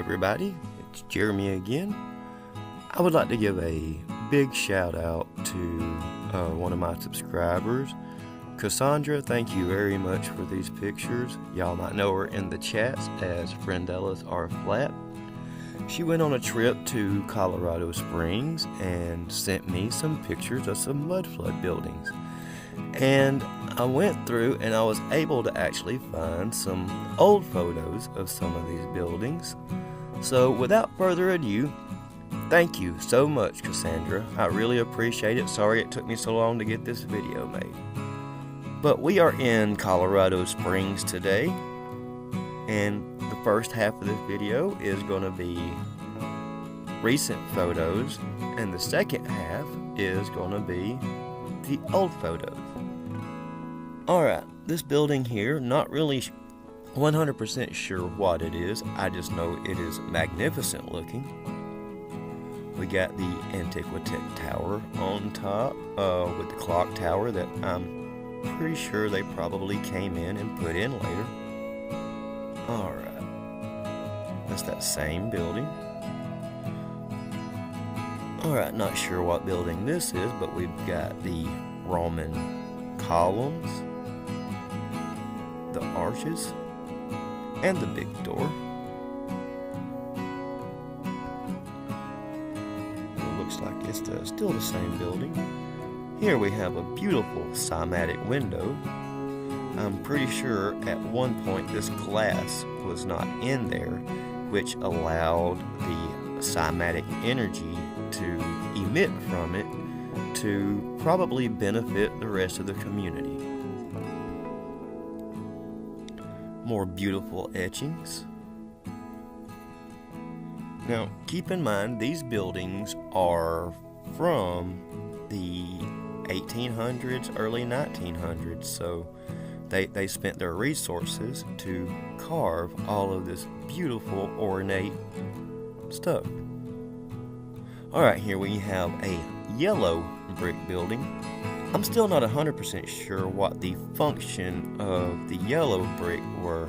everybody, it's Jeremy again. I would like to give a big shout out to one of my subscribers, Cassandra. Thank you very much for these pictures. Y'all might know her in the chats as Friendellas R. Flat. She went on a trip to Colorado Springs and sent me some pictures of some mud flood buildings. And I went through and I was able to actually find some old photos of some of these buildings. So without further ado, thank you so much, Cassandra. I really appreciate it. Sorry it took me so long to get this video made. But we are in Colorado Springs today, and the first half of this video is going to be recent photos, and the second half is going to be the old photos. Alright, this building here, not really 100% sure what it is. I just know it is magnificent looking. We got the Antiquitech Tower on top with the clock tower that I'm pretty sure they probably came in and put in later. Alright, that's that same building. Alright, not sure what building this is, but we've got the Roman columns, the arches, and the big door. It looks like it's still the same building. Here we have a beautiful cymatic window. I'm pretty sure at one point this glass was not in there, which allowed the cymatic energy to emit from it to probably benefit the rest of the community. More beautiful etchings. Now, keep in mind, these buildings are from the 1800s, early 1900s, so they spent their resources to carve all of this beautiful, ornate stuff. Alright, here we have a yellow brick building. I'm still not 100% sure what the function of the yellow brick were,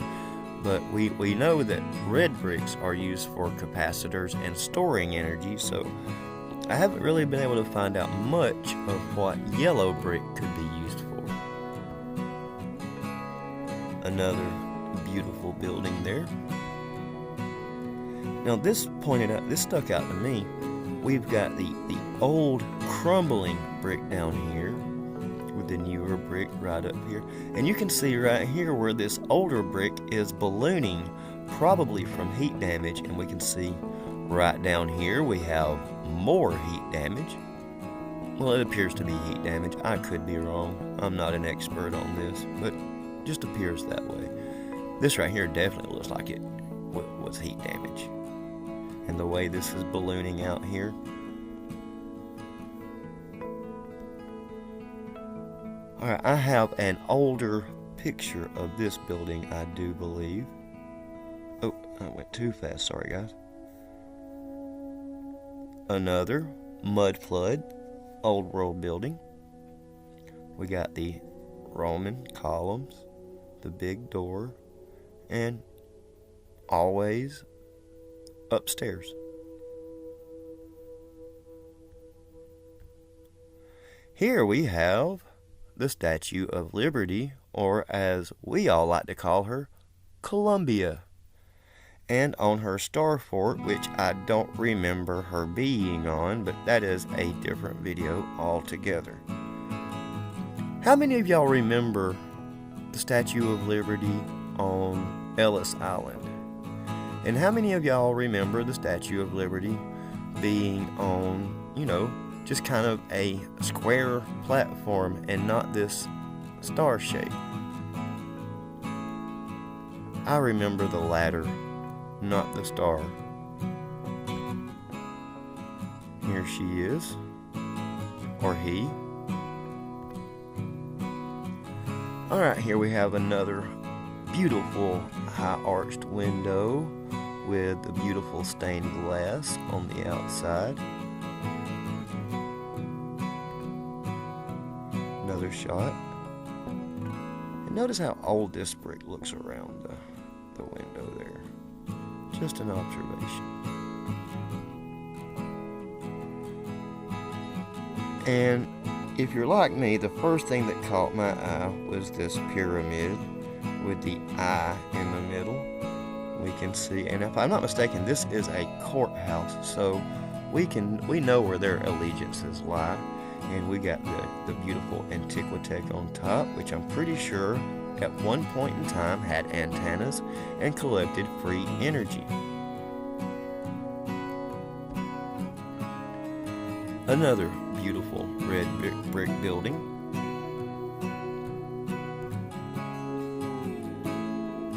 but we know that red bricks are used for capacitors and storing energy, so I haven't really been able to find out much of what yellow brick could be used for. Another beautiful building there. Now this stuck out to me. We've got the old crumbling brick down here with the newer brick right up here. And you can see right here where this older brick is ballooning, probably from heat damage. And we can see right down here we have more heat damage. Well, it appears to be heat damage. I could be wrong. I'm not an expert on this, but it just appears that way. This right here definitely looks like it was heat damage. And the way this is ballooning out here. Alright, I have an older picture of this building, I do believe. Oh, I went too fast, sorry guys. Another mud flood, old world building. We got the Roman columns, the big door, and always upstairs. Here we have the Statue of Liberty, or as we all like to call her, Columbia. And on her star fort, which I don't remember her being on, but that is a different video altogether. How many of y'all remember the Statue of Liberty on Ellis Island? And how many of y'all remember the Statue of Liberty being on, just kind of a square platform and not this star shape? I remember the latter, not the star. Here she is, or he. Alright, here we have another beautiful high arched window with the beautiful stained glass on the outside. Another shot. And notice how old this brick looks around the window there. Just an observation. And if you're like me, the first thing that caught my eye was this pyramid with the eye in the middle. We can see, and if I'm not mistaken, this is a courthouse, so we know where their allegiances lie. And we got the beautiful Antiquitech on top, which I'm pretty sure at one point in time had antennas and collected free energy. Another beautiful red brick building.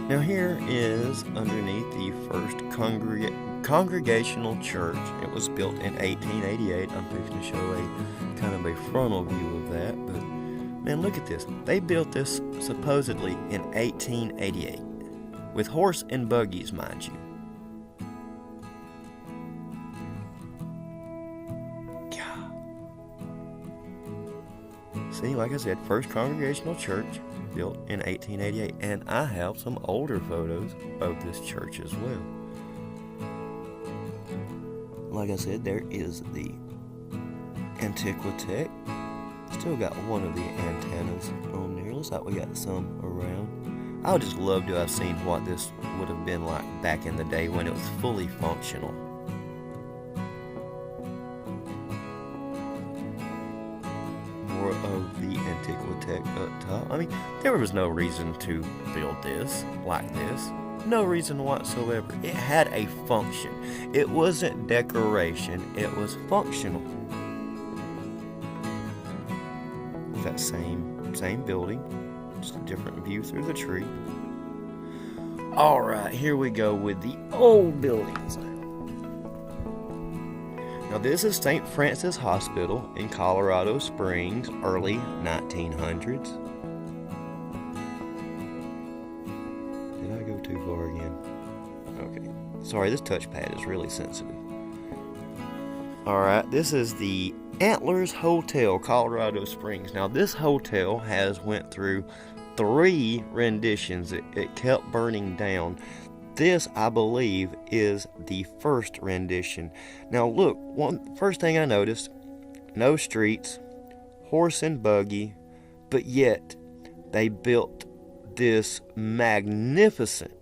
Now here is underneath the first Congregational Church. It was built in 1888. I'm fixing to show a kind of a frontal view of that, but man, look at this. They built this supposedly in 1888 with horse and buggies, mind you. See, like I said, First Congregational Church, built in 1888, and I have some older photos of this church as well. Like I said, there is the Antiquitech. Still got one of the antennas on there. Looks like we got some around. I would just love to have seen what this would have been like back in the day when it was fully functional. Of the Antiquitech up top. I mean, there was no reason to build this like this. No reason whatsoever. It had a function. It wasn't decoration. It was functional. That same building, just a different view through the tree. All right, here we go with the old buildings. Now this is St. Francis Hospital in Colorado Springs, early 1900s. Did I go too far again? Okay. Sorry, this touchpad is really sensitive. Alright, this is the Antlers Hotel, Colorado Springs. Now this hotel has went through 3 renditions. It kept burning down. This, I believe, is the first rendition. Now look, first thing I noticed, no streets, horse and buggy, but yet they built this magnificent,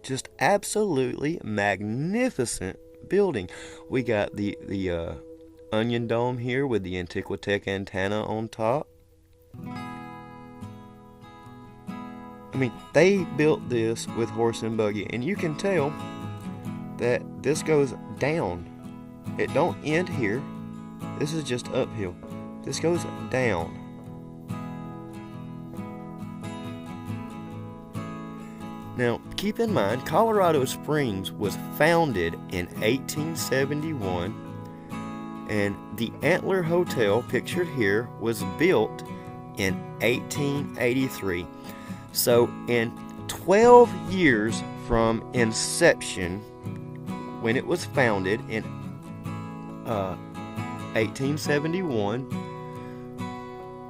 just absolutely magnificent building. We got the onion dome here with the Antiquitech antenna on top. I mean, they built this with horse and buggy, and you can tell that this goes down. It don't end here. This is just uphill. This goes down. Now, keep in mind, Colorado Springs was founded in 1871, and the Antler Hotel, pictured here, was built in 1883. So in 12 years from inception, when it was founded in 1871,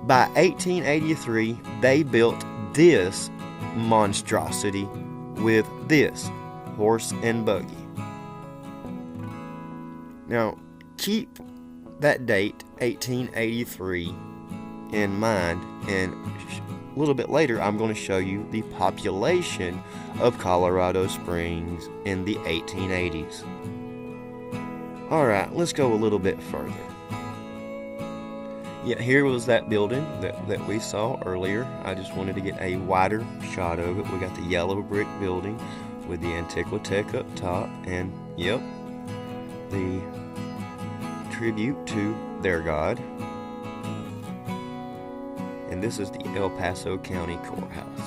by 1883, they built this monstrosity with this horse and buggy. Now, keep that date, 1883, in mind, and a little bit later, I'm going to show you the population of Colorado Springs in the 1880s. Alright, let's go a little bit further. Yeah, here was that building that we saw earlier. I just wanted to get a wider shot of it. We got the yellow brick building with the Antiquitech up top, and yep, the tribute to their god. And this is the El Paso County Courthouse.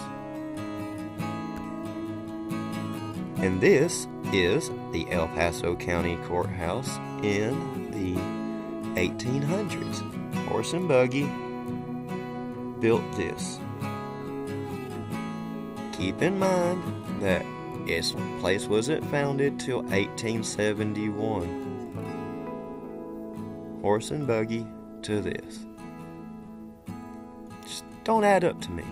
And this is the El Paso County Courthouse in the 1800s. Horse and buggy built this. Keep in mind that this place wasn't founded till 1871. Horse and buggy to this. Don't add up to me.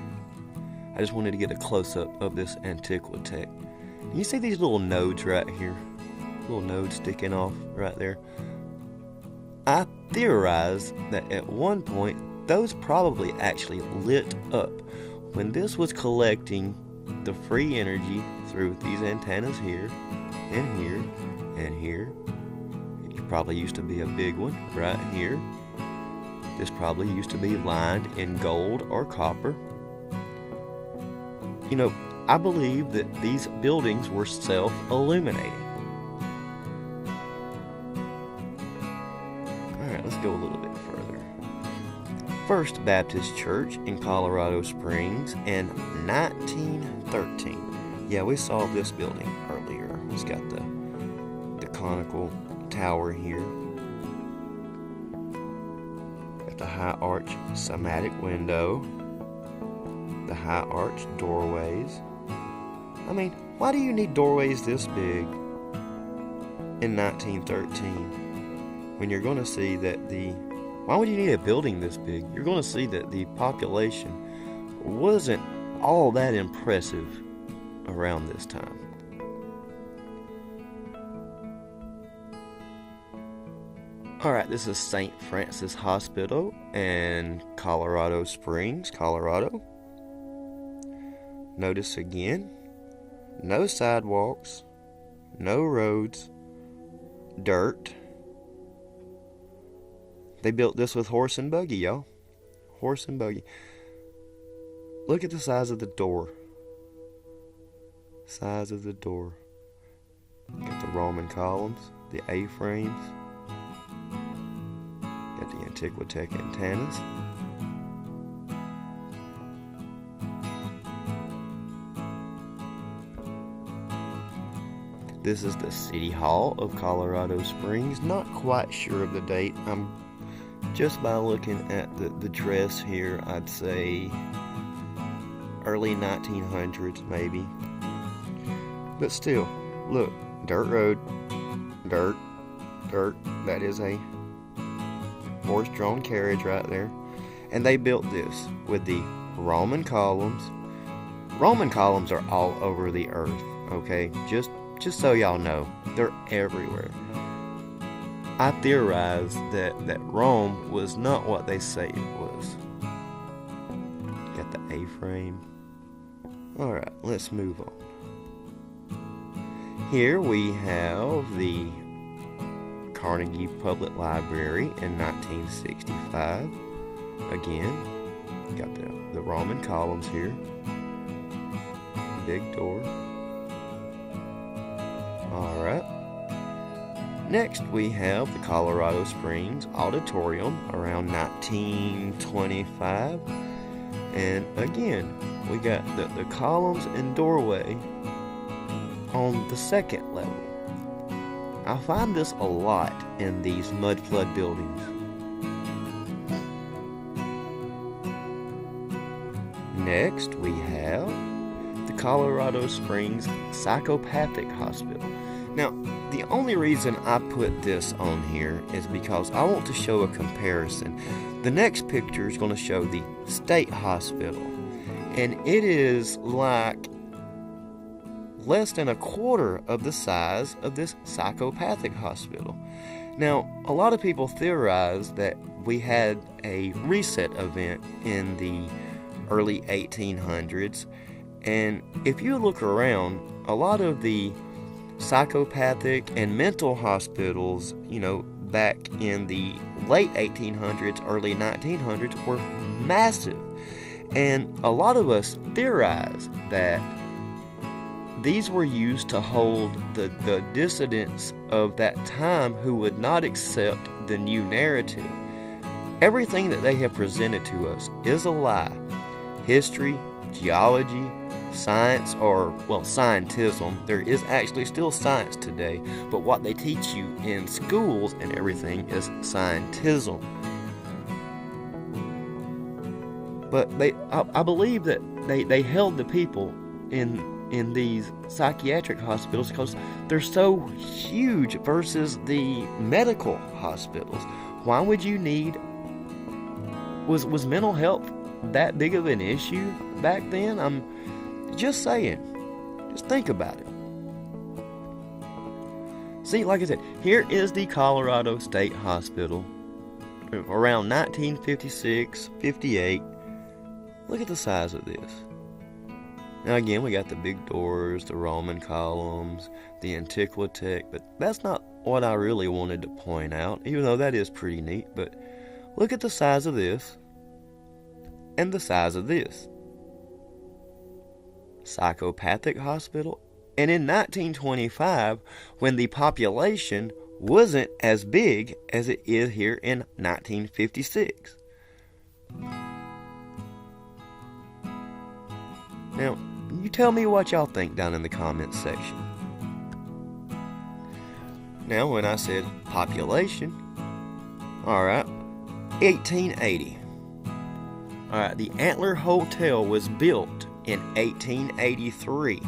I just wanted to get a close-up of this Antiquitech. You see these little nodes right here? Little nodes sticking off right there. I theorize that at one point, those probably actually lit up when this was collecting the free energy through these antennas here, and here, and here. It probably used to be a big one right here. This probably used to be lined in gold or copper. You know, I believe that these buildings were self-illuminating. Alright, let's go a little bit further. First Baptist Church in Colorado Springs in 1913. Yeah, we saw this building earlier. It's got the conical tower here. Got the high arch cymatic window. The high arch doorways. I mean, why do you need doorways this big in 1913 when you're going to see that why would you need a building this big? You're going to see that the population wasn't all that impressive around this time. Alright, this is St. Francis Hospital in Colorado Springs, Colorado. Notice again, no sidewalks, no roads, dirt. They built this with horse and buggy, y'all. Horse and buggy. Look at the size of the door. Size of the door. Got the Roman columns, the A-frames. Got the Antiquitech antennas. This is the City Hall of Colorado Springs. Not quite sure of the date. I'm just by looking at the dress here, I'd say early 1900s maybe. But still, look, dirt road, dirt. That is a horse-drawn carriage right there. And they built this with the Roman columns. Roman columns are all over the earth, okay? Just so y'all know, they're everywhere. I theorize that Rome was not what they say it was. Got the A-frame. Alright, let's move on. Here we have the Carnegie Public Library in 1965. Again, got the Roman columns here. Big door. Alright. Next we have the Colorado Springs Auditorium around 1925. And again, we got the columns and doorway on the second level. I find this a lot in these mud flood buildings. Next we have the Colorado Springs Psychopathic Hospital. Now, the only reason I put this on here is because I want to show a comparison. The next picture is going to show the State Hospital, and it is like less than a quarter of the size of this Psychopathic Hospital. Now, a lot of people theorize that we had a reset event in the early 1800s, and if you look around, a lot of the psychopathic and mental hospitals, back in the late 1800s, early 1900s were massive. And a lot of us theorize that these were used to hold the dissidents of that time who would not accept the new narrative. Everything that they have presented to us is a lie. History, geology, science, scientism. There is actually still science today, but what they teach you in schools and everything is scientism. But I believe that they held the people in these psychiatric hospitals because they're so huge versus the medical hospitals. Why would you need... Was mental health that big of an issue back then? I'm just saying. Just think about it. See, like I said, here is the Colorado State Hospital around 1956, 58. Look at the size of this. Now again, we got the big doors, the Roman columns, the Antiquitech, but that's not what I really wanted to point out, even though that is pretty neat. But look at the size of this and the size of this. Psychopathic hospital. And in 1925, when the population wasn't as big as it is here in 1956. Now, you tell me what y'all think down in the comments section. Now, when I said population, alright, 1880. Alright, the Antler Hotel was built in 1883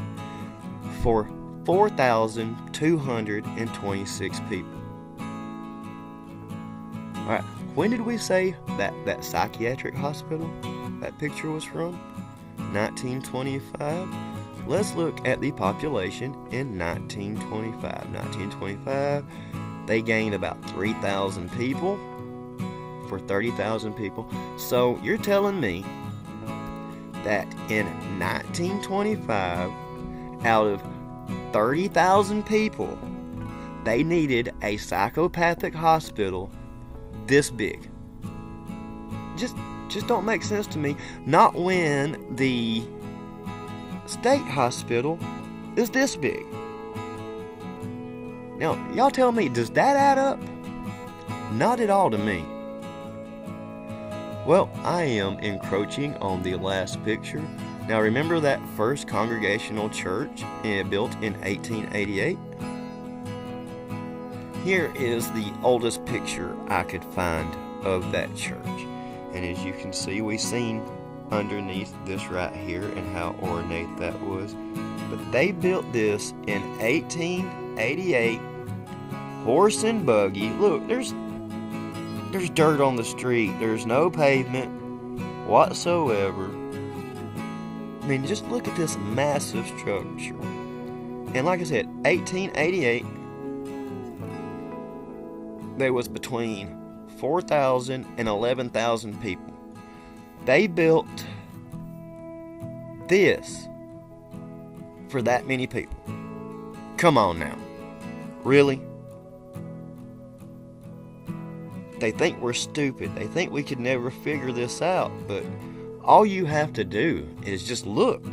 for 4,226 people. Alright, when did we say that psychiatric hospital that picture was from? 1925. Let's look at the population in 1925. 1925, they gained about 3,000 people for 30,000 people. So you're telling me that in 1925, out of 30,000 people, they needed a psychopathic hospital this big. Just don't make sense to me. Not when the state hospital is this big. Now, y'all tell me, does that add up? Not at all to me. Well, I am encroaching on the last picture. Now, remember that first Congregational church built in 1888? Here is the oldest picture I could find of that church. And as you can see, we've seen underneath this right here and how ornate that was. But they built this in 1888, horse and buggy. Look, there's dirt on the street. There's no pavement whatsoever. I mean, just look at this massive structure. And like I said, 1888, there was between 4,000 and 11,000 people. They built this for that many people. Come on now. Really? They think we're stupid. They think we could never figure this out. But all you have to do is just look.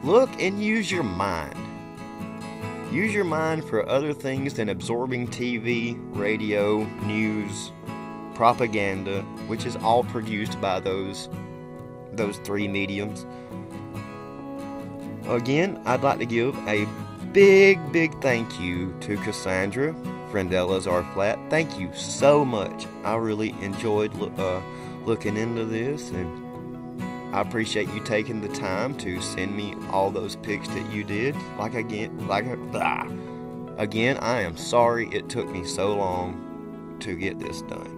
Look and use your mind. Use your mind for other things than absorbing TV, radio, news, propaganda, which is all produced by those three mediums. Again, I'd like to give a big thank you to Cassandra Friendella's R-Flat. Thank you so much. I really enjoyed looking into this, and I appreciate you taking the time to send me all those pics that you did. Again, I am sorry it took me so long to get this done.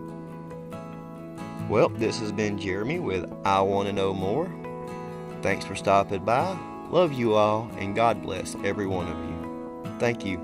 Well, this has been Jeremy with I Want to Know More. Thanks for stopping by. Love you all, and God bless every one of you. Thank you.